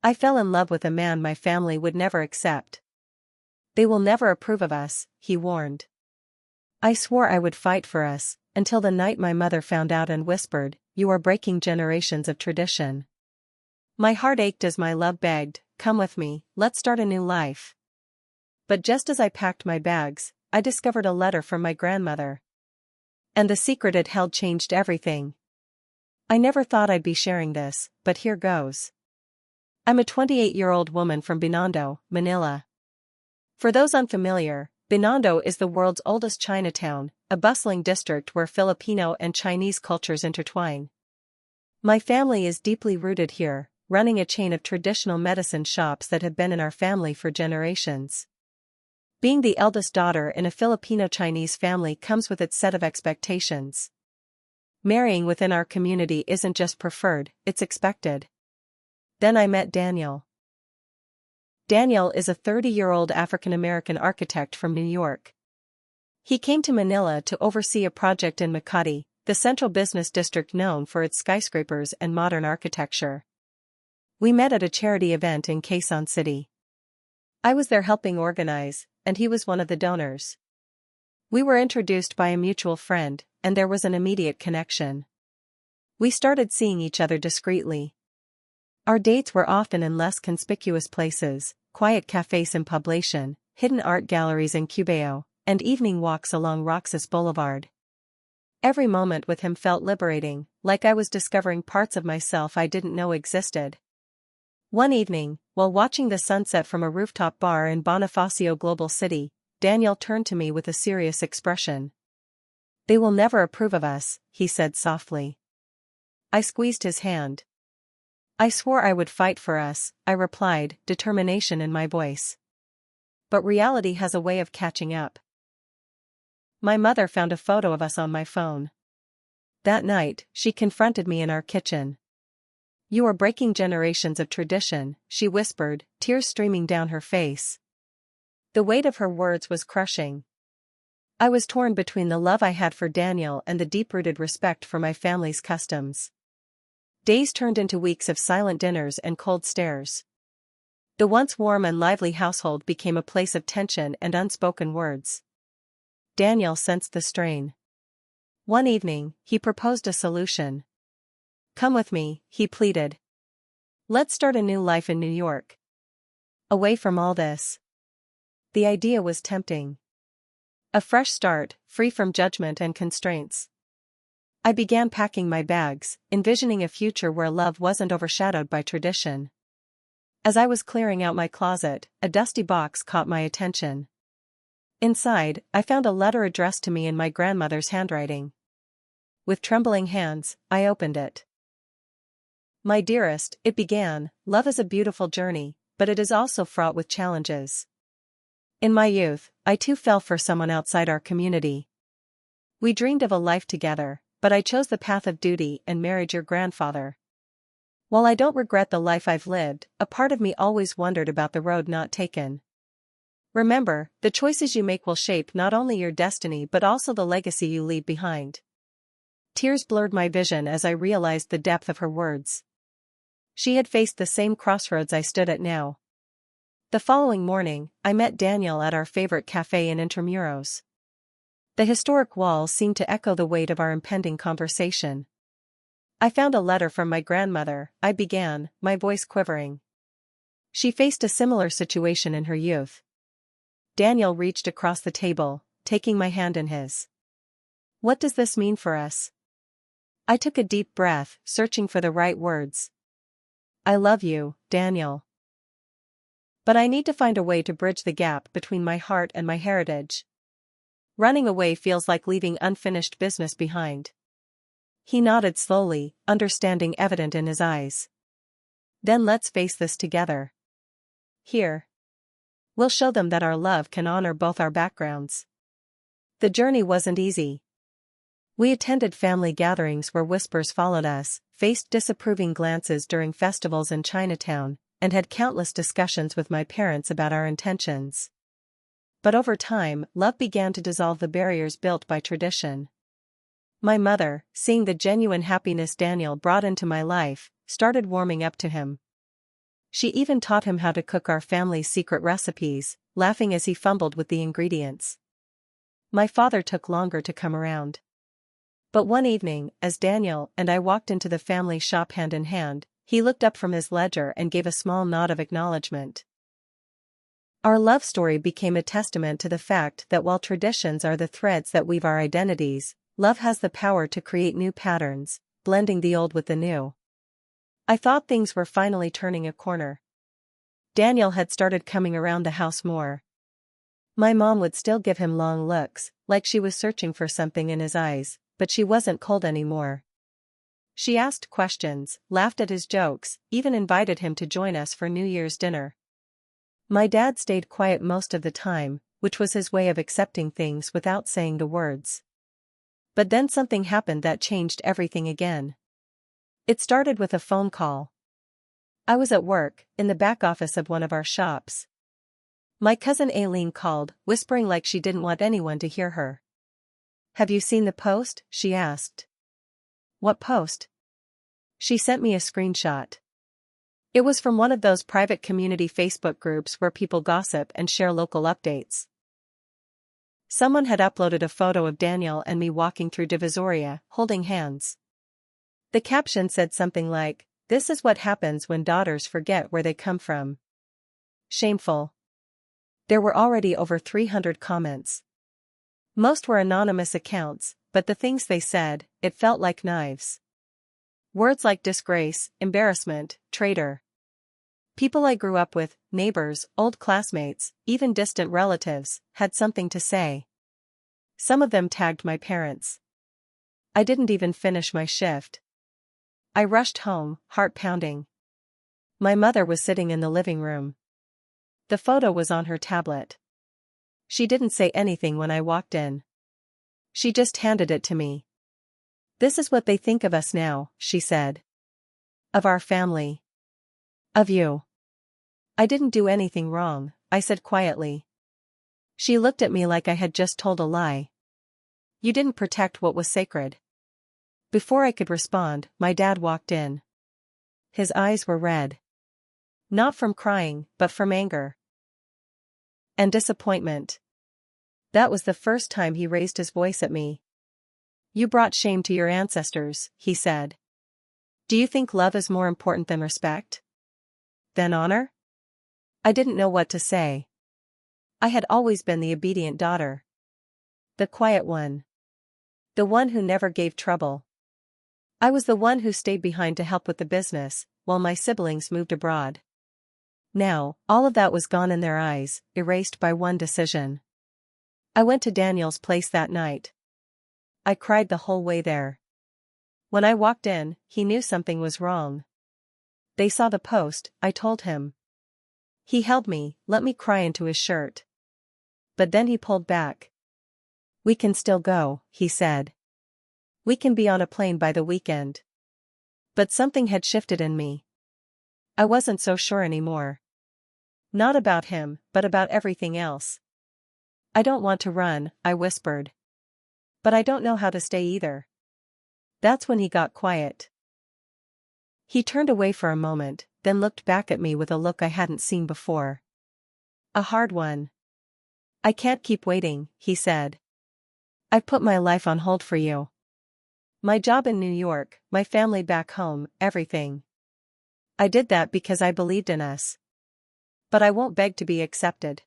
I fell in love with a man my family would never accept. They will never approve of us, he warned. I swore I would fight for us, until the night my mother found out and whispered, "You are breaking generations of tradition." My heart ached as my love begged, "Come with me, let's start a new life." But just as I packed my bags, I discovered a letter from my grandmother. And the secret it held changed everything. I never thought I'd be sharing this, but here goes. I'm a 28-year-old woman from Binondo, Manila. For those unfamiliar, Binondo is the world's oldest Chinatown, a bustling district where Filipino and Chinese cultures intertwine. My family is deeply rooted here, running a chain of traditional medicine shops that have been in our family for generations. Being the eldest daughter in a Filipino-Chinese family comes with its set of expectations. Marrying within our community isn't just preferred, it's expected. Then I met Daniel. Daniel is a 30-year-old African-American architect from New York. He came to Manila to oversee a project in Makati, the central business district known for its skyscrapers and modern architecture. We met at a charity event in Quezon City. I was there helping organize, and he was one of the donors. We were introduced by a mutual friend, and there was an immediate connection. We started seeing each other discreetly. Our dates were often in less conspicuous places, quiet cafes in Poblacion, hidden art galleries in Cubao, and evening walks along Roxas Boulevard. Every moment with him felt liberating, like I was discovering parts of myself I didn't know existed. One evening, while watching the sunset from a rooftop bar in Bonifacio Global City, Daniel turned to me with a serious expression. "They will never approve of us," he said softly. I squeezed his hand. "I swore I would fight for us," I replied, determination in my voice. But reality has a way of catching up. My mother found a photo of us on my phone. That night, she confronted me in our kitchen. "You are breaking generations of tradition," she whispered, tears streaming down her face. The weight of her words was crushing. I was torn between the love I had for Daniel and the deep-rooted respect for my family's customs. Days turned into weeks of silent dinners and cold stares. The once warm and lively household became a place of tension and unspoken words. Daniel sensed the strain. One evening, he proposed a solution. "Come with me," he pleaded. "Let's start a new life in New York. Away from all this." The idea was tempting. A fresh start, free from judgment and constraints. I began packing my bags, envisioning a future where love wasn't overshadowed by tradition. As I was clearing out my closet, a dusty box caught my attention. Inside, I found a letter addressed to me in my grandmother's handwriting. With trembling hands, I opened it. "My dearest," it began, "love is a beautiful journey, but it is also fraught with challenges. In my youth, I too fell for someone outside our community. We dreamed of a life together, but I chose the path of duty and married your grandfather. While I don't regret the life I've lived, a part of me always wondered about the road not taken. Remember, the choices you make will shape not only your destiny but also the legacy you leave behind." Tears blurred my vision as I realized the depth of her words. She had faced the same crossroads I stood at now. The following morning, I met Daniel at our favorite cafe in Intramuros. The historic walls seemed to echo the weight of our impending conversation. "I found a letter from my grandmother," I began, my voice quivering. She faced a similar situation in her youth. Daniel reached across the table, taking my hand in his. "What does this mean for us?" I took a deep breath, searching for the right words. "I love you, Daniel. But I need to find a way to bridge the gap between my heart and my heritage. Running away feels like leaving unfinished business behind." He nodded slowly, understanding evident in his eyes. "Then let's face this together. Here. We'll show them that our love can honor both our backgrounds." The journey wasn't easy. We attended family gatherings where whispers followed us, faced disapproving glances during festivals in Chinatown, and had countless discussions with my parents about our intentions. But over time, love began to dissolve the barriers built by tradition. My mother, seeing the genuine happiness Daniel brought into my life, started warming up to him. She even taught him how to cook our family's secret recipes, laughing as he fumbled with the ingredients. My father took longer to come around. But one evening, as Daniel and I walked into the family shop hand in hand, he looked up from his ledger and gave a small nod of acknowledgement. Our love story became a testament to the fact that while traditions are the threads that weave our identities, love has the power to create new patterns, blending the old with the new. I thought things were finally turning a corner. Daniel had started coming around the house more. My mom would still give him long looks, like she was searching for something in his eyes, but she wasn't cold anymore. She asked questions, laughed at his jokes, even invited him to join us for New Year's dinner. My dad stayed quiet most of the time, which was his way of accepting things without saying the words. But then something happened that changed everything again. It started with a phone call. I was at work, in the back office of one of our shops. My cousin Aileen called, whispering like she didn't want anyone to hear her. "Have you seen the post?" she asked. "What post?" She sent me a screenshot. It was from one of those private community Facebook groups where people gossip and share local updates. Someone had uploaded a photo of Daniel and me walking through Divisoria, holding hands. The caption said something like, "This is what happens when daughters forget where they come from." Shameful. There were already over 300 comments. Most were anonymous accounts, but the things they said, it felt like knives. Words like disgrace, embarrassment, traitor. People I grew up with, neighbors, old classmates, even distant relatives, had something to say. Some of them tagged my parents. I didn't even finish my shift. I rushed home, heart pounding. My mother was sitting in the living room. The photo was on her tablet. She didn't say anything when I walked in. She just handed it to me. "This is what they think of us now," she said. "Of our family. Of you." "I didn't do anything wrong," I said quietly. She looked at me like I had just told a lie. "You didn't protect what was sacred." Before I could respond, my dad walked in. His eyes were red. Not from crying, but from anger. And disappointment. That was the first time he raised his voice at me. "You brought shame to your ancestors," he said. "Do you think love is more important than respect? Than honor?" I didn't know what to say. I had always been the obedient daughter. The quiet one. The one who never gave trouble. I was the one who stayed behind to help with the business, while my siblings moved abroad. Now, all of that was gone in their eyes, erased by one decision. I went to Daniel's place that night. I cried the whole way there. When I walked in, he knew something was wrong. "They saw the post," I told him. He held me, let me cry into his shirt. But then he pulled back. "We can still go," he said. "We can be on a plane by the weekend." But something had shifted in me. I wasn't so sure anymore. Not about him, but about everything else. "I don't want to run," I whispered. "But I don't know how to stay either." That's when he got quiet. He turned away for a moment, then looked back at me with a look I hadn't seen before. A hard one. "I can't keep waiting," he said. "I've put my life on hold for you. My job in New York, my family back home, everything. I did that because I believed in us. But I won't beg to be accepted."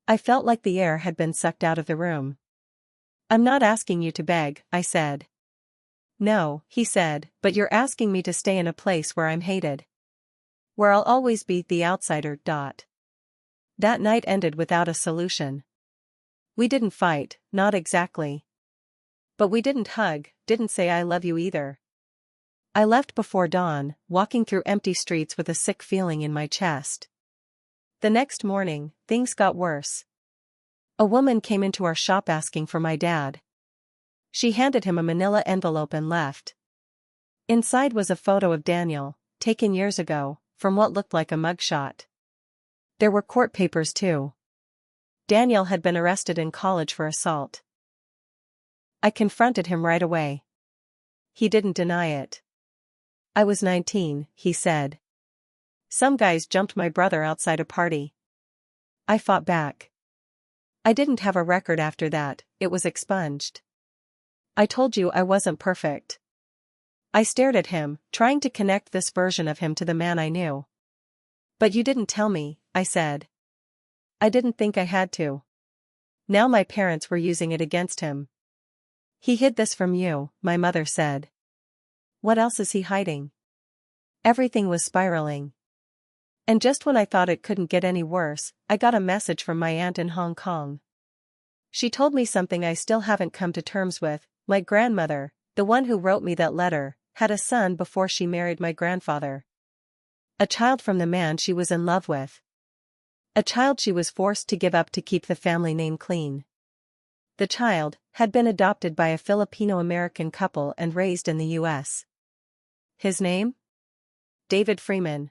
I felt like the air had been sucked out of the room. "I'm not asking you to beg," I said. "No," he said, "but you're asking me to stay in a place where I'm hated. Where I'll always be the outsider. That night ended without a solution. We didn't fight, not exactly. But we didn't hug, didn't say "I love you" either. I left before dawn, walking through empty streets with a sick feeling in my chest. The next morning, things got worse. A woman came into our shop asking for my dad. She handed him a manila envelope and left. Inside was a photo of Daniel, taken years ago, from what looked like a mugshot. There were court papers too. Daniel had been arrested in college for assault. I confronted him right away. He didn't deny it. "I was 19, he said. Some guys jumped my brother outside a party. I fought back. I didn't have a record after that, it was expunged. I told you I wasn't perfect. I stared at him, trying to connect this version of him to the man I knew. But you didn't tell me, I said. I didn't think I had to. Now my parents were using it against him. He hid this from you, my mother said. What else is he hiding? Everything was spiraling. And just when I thought it couldn't get any worse, I got a message from my aunt in Hong Kong. She told me something I still haven't come to terms with. My grandmother, the one who wrote me that letter, had a son before she married my grandfather. A child from the man she was in love with. A child she was forced to give up to keep the family name clean. The child had been adopted by a Filipino-American couple and raised in the U.S. His name? David Freeman.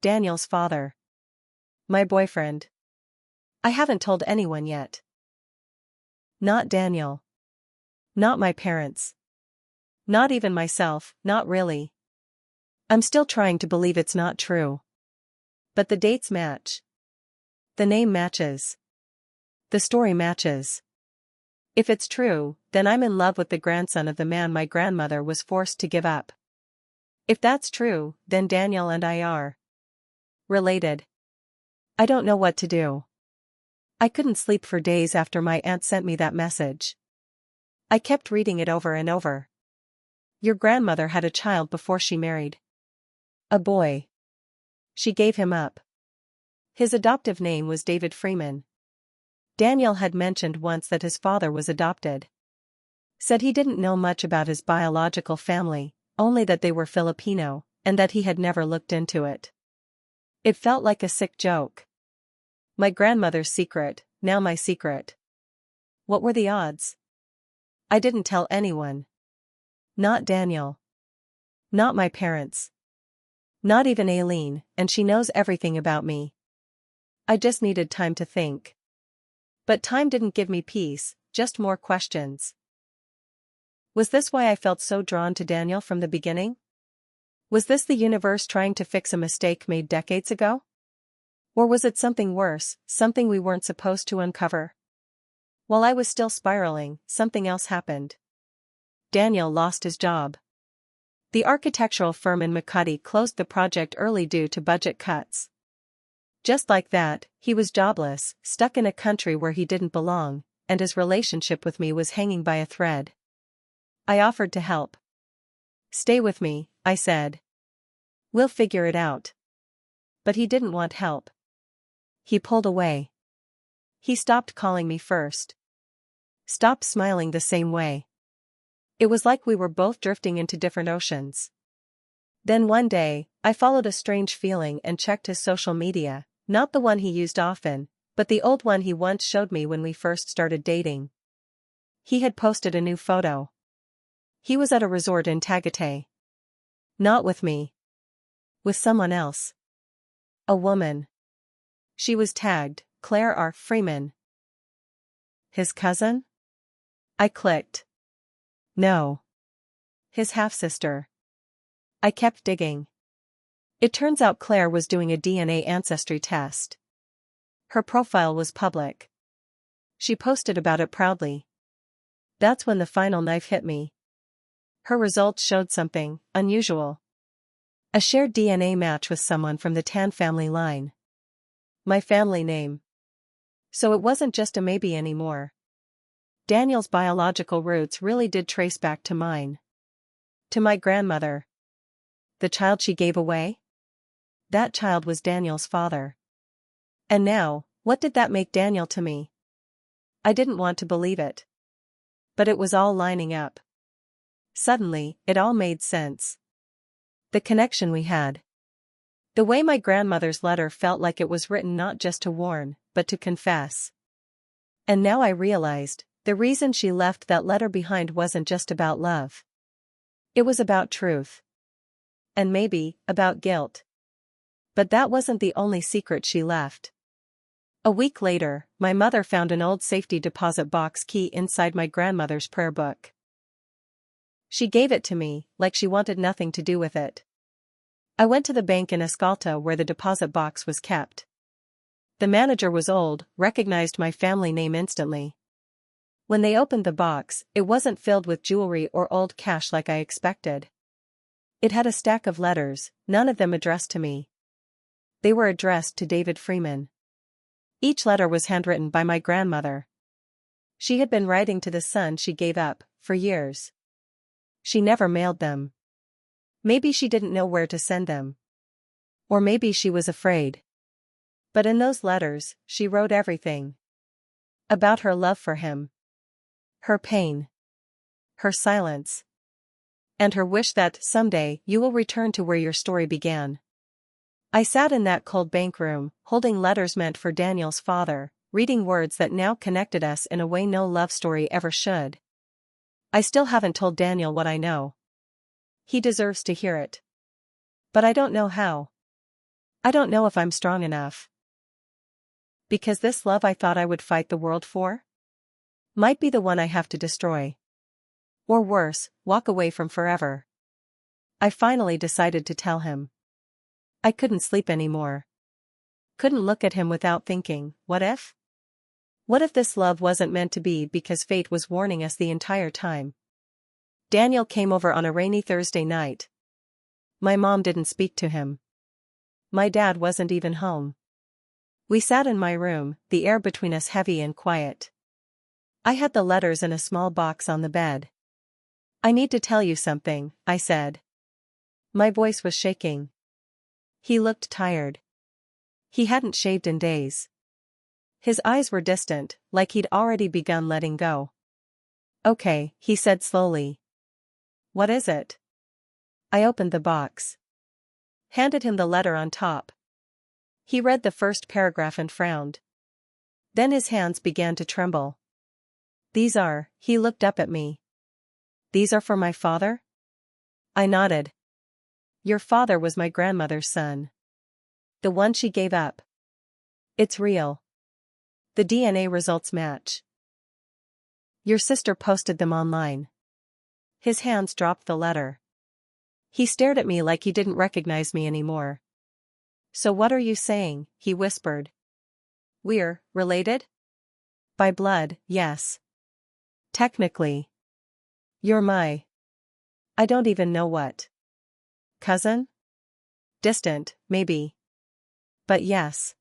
Daniel's father. My boyfriend. I haven't told anyone yet. Not Daniel. Not my parents. Not even myself, not really. I'm still trying to believe it's not true. But the dates match. The name matches. The story matches. If it's true, then I'm in love with the grandson of the man my grandmother was forced to give up. If that's true, then Daniel and I are related. I don't know what to do. I couldn't sleep for days after my aunt sent me that message. I kept reading it over and over. Your grandmother had a child before she married. A boy. She gave him up. His adoptive name was David Freeman. Daniel had mentioned once that his father was adopted. Said he didn't know much about his biological family, only that they were Filipino, and that he had never looked into it. It felt like a sick joke. My grandmother's secret, now my secret. What were the odds? I didn't tell anyone. Not Daniel. Not my parents. Not even Aileen, and she knows everything about me. I just needed time to think. But time didn't give me peace, just more questions. Was this why I felt so drawn to Daniel from the beginning? Was this the universe trying to fix a mistake made decades ago? Or was it something worse, something we weren't supposed to uncover? While I was still spiraling, something else happened. Daniel lost his job. The architectural firm in Makati closed the project early due to budget cuts. Just like that, he was jobless, stuck in a country where he didn't belong, and his relationship with me was hanging by a thread. I offered to help. Stay with me, I said. We'll figure it out. But he didn't want help. He pulled away. He stopped calling me first. Stopped smiling the same way. It was like we were both drifting into different oceans. Then one day, I followed a strange feeling and checked his social media, not the one he used often, but the old one he once showed me when we first started dating. He had posted a new photo. He was at a resort in Tagaytay. Not with me. With someone else. A woman. She was tagged, Claire R. Freeman. His cousin? I clicked. No. His half-sister. I kept digging. It turns out Claire was doing a DNA ancestry test. Her profile was public. She posted about it proudly. That's when the final knife hit me. Her results showed something unusual. A shared DNA match with someone from the Tan family line. My family name. So it wasn't just a maybe anymore. Daniel's biological roots really did trace back to mine. To my grandmother. The child she gave away? That child was Daniel's father. And now, what did that make Daniel to me? I didn't want to believe it. But it was all lining up. Suddenly, it all made sense. The connection we had. The way my grandmother's letter felt like it was written not just to warn, but to confess. And now I realized, the reason she left that letter behind wasn't just about love. It was about truth. And maybe, about guilt. But that wasn't the only secret she left. A week later, my mother found an old safety deposit box key inside my grandmother's prayer book. She gave it to me, like she wanted nothing to do with it. I went to the bank in Escalta where the deposit box was kept. The manager was old, recognized my family name instantly. When they opened the box, it wasn't filled with jewelry or old cash like I expected. It had a stack of letters, none of them addressed to me. They were addressed to David Freeman. Each letter was handwritten by my grandmother. She had been writing to the son she gave up, for years. She never mailed them. Maybe she didn't know where to send them. Or maybe she was afraid. But in those letters, she wrote everything. About her love for him. Her pain. Her silence. And her wish that, someday, you will return to where your story began. I sat in that cold bank room, holding letters meant for Daniel's father, reading words that now connected us in a way no love story ever should. I still haven't told Daniel what I know. He deserves to hear it. But I don't know how. I don't know if I'm strong enough. Because this love I thought I would fight the world for? Might be the one I have to destroy. Or worse, walk away from forever. I finally decided to tell him. I couldn't sleep anymore. Couldn't look at him without thinking, what if? What if this love wasn't meant to be because fate was warning us the entire time? Daniel came over on a rainy Thursday night. My mom didn't speak to him. My dad wasn't even home. We sat in my room, the air between us heavy and quiet. I had the letters in a small box on the bed. I need to tell you something, I said. My voice was shaking. He looked tired. He hadn't shaved in days. His eyes were distant, like he'd already begun letting go. Okay, he said slowly. What is it? I opened the box. Handed him the letter on top. He read the first paragraph and frowned. Then his hands began to tremble. He looked up at me. These are for my father? I nodded. Your father was my grandmother's son. The one she gave up. It's real. The DNA results match. Your sister posted them online. His hands dropped the letter. He stared at me like he didn't recognize me anymore. So what are you saying? He whispered. We're related? By blood, yes. Technically. You're I don't even know what. Cousin? Distant, maybe. But yes.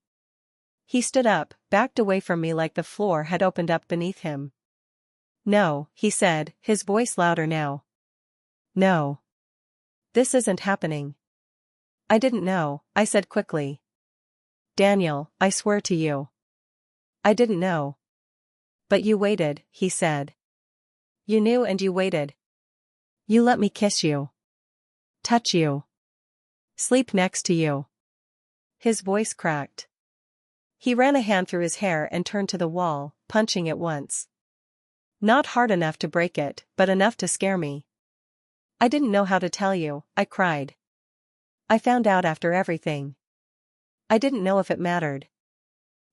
He stood up, backed away from me like the floor had opened up beneath him. No, he said, his voice louder now. No. This isn't happening. I didn't know, I said quickly. Daniel, I swear to you. I didn't know. But you waited, he said. You knew and you waited. You let me kiss you. Touch you. Sleep next to you. His voice cracked. He ran a hand through his hair and turned to the wall, punching it once. Not hard enough to break it, but enough to scare me. I didn't know how to tell you, I cried. I found out after everything. I didn't know if it mattered.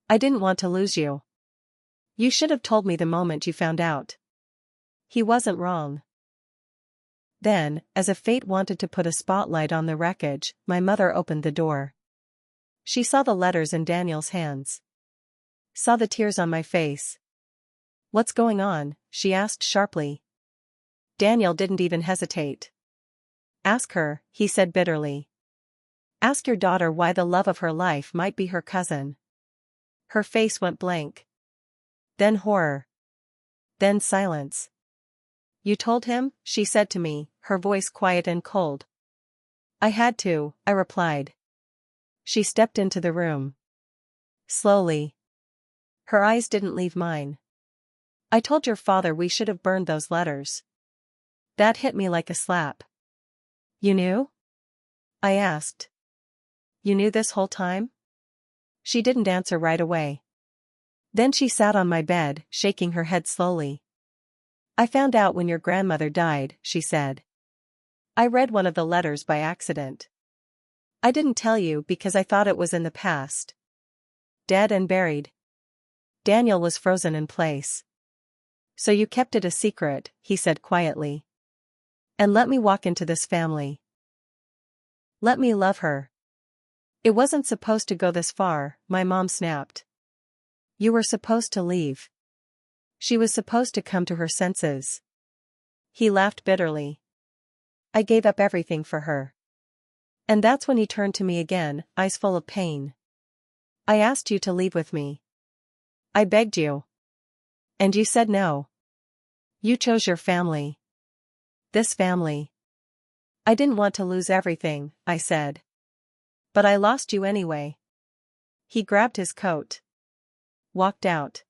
I didn't want to lose you. You should have told me the moment you found out. He wasn't wrong. Then, as if fate wanted to put a spotlight on the wreckage, my mother opened the door. She saw the letters in Daniel's hands. Saw the tears on my face. What's going on? She asked sharply. Daniel didn't even hesitate. Ask her, he said bitterly. Ask your daughter why the love of her life might be her cousin. Her face went blank. Then horror. Then silence. You told him? She said to me, her voice quiet and cold. I had to, I replied. She stepped into the room. Slowly. Her eyes didn't leave mine. I told your father we should have burned those letters. That hit me like a slap. You knew? I asked. You knew this whole time? She didn't answer right away. Then she sat on my bed, shaking her head slowly. I found out when your grandmother died, she said. I read one of the letters by accident. I didn't tell you because I thought it was in the past. Dead and buried. Daniel was frozen in place. So you kept it a secret, he said quietly. And let me walk into this family. Let me love her. It wasn't supposed to go this far, my mom snapped. You were supposed to leave. She was supposed to come to her senses. He laughed bitterly. I gave up everything for her. And that's when he turned to me again, eyes full of pain. I asked you to leave with me. I begged you. And you said no. You chose your family. This family. I didn't want to lose everything, I said. But I lost you anyway. He grabbed his coat. Walked out.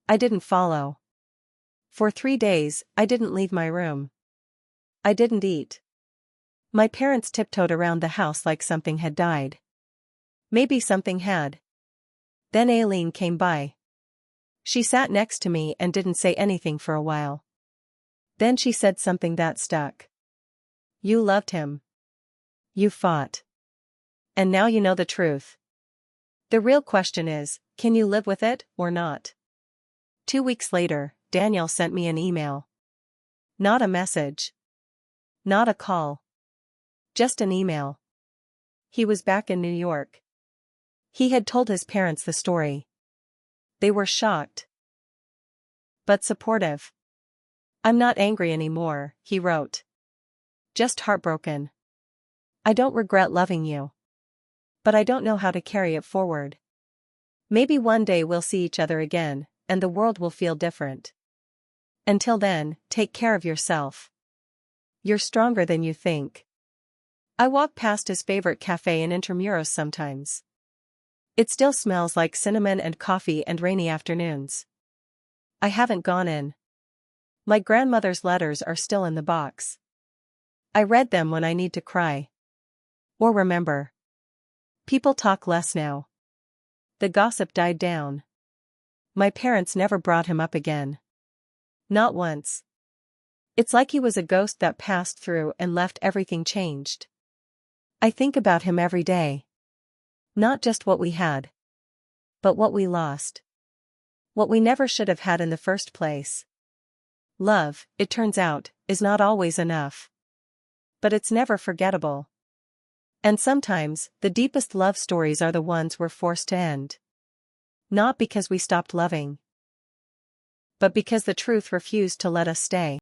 I didn't follow. For 3 days, I didn't leave my room. I didn't eat. My parents tiptoed around the house like something had died. Maybe something had. Then Aileen came by. She sat next to me and didn't say anything for a while. Then she said something that stuck. You loved him. You fought. And now you know the truth. The real question is, can you live with it, or not? 2 weeks later, Daniel sent me an email. Not a message. Not a call. Just an email. He was back in New York. He had told his parents the story. They were shocked. But supportive. I'm not angry anymore, he wrote. Just heartbroken. I don't regret loving you. But I don't know how to carry it forward. Maybe one day we'll see each other again, and the world will feel different. Until then, take care of yourself. You're stronger than you think. I walk past his favorite cafe in Intramuros sometimes. It still smells like cinnamon and coffee and rainy afternoons. I haven't gone in. My grandmother's letters are still in the box. I read them when I need to cry. Or remember. People talk less now. The gossip died down. My parents never brought him up again. Not once. It's like he was a ghost that passed through and left everything changed. I think about him every day. Not just what we had. But what we lost. What we never should have had in the first place. Love, it turns out, is not always enough. But it's never forgettable. And sometimes, the deepest love stories are the ones we're forced to end. Not because we stopped loving. But because the truth refused to let us stay.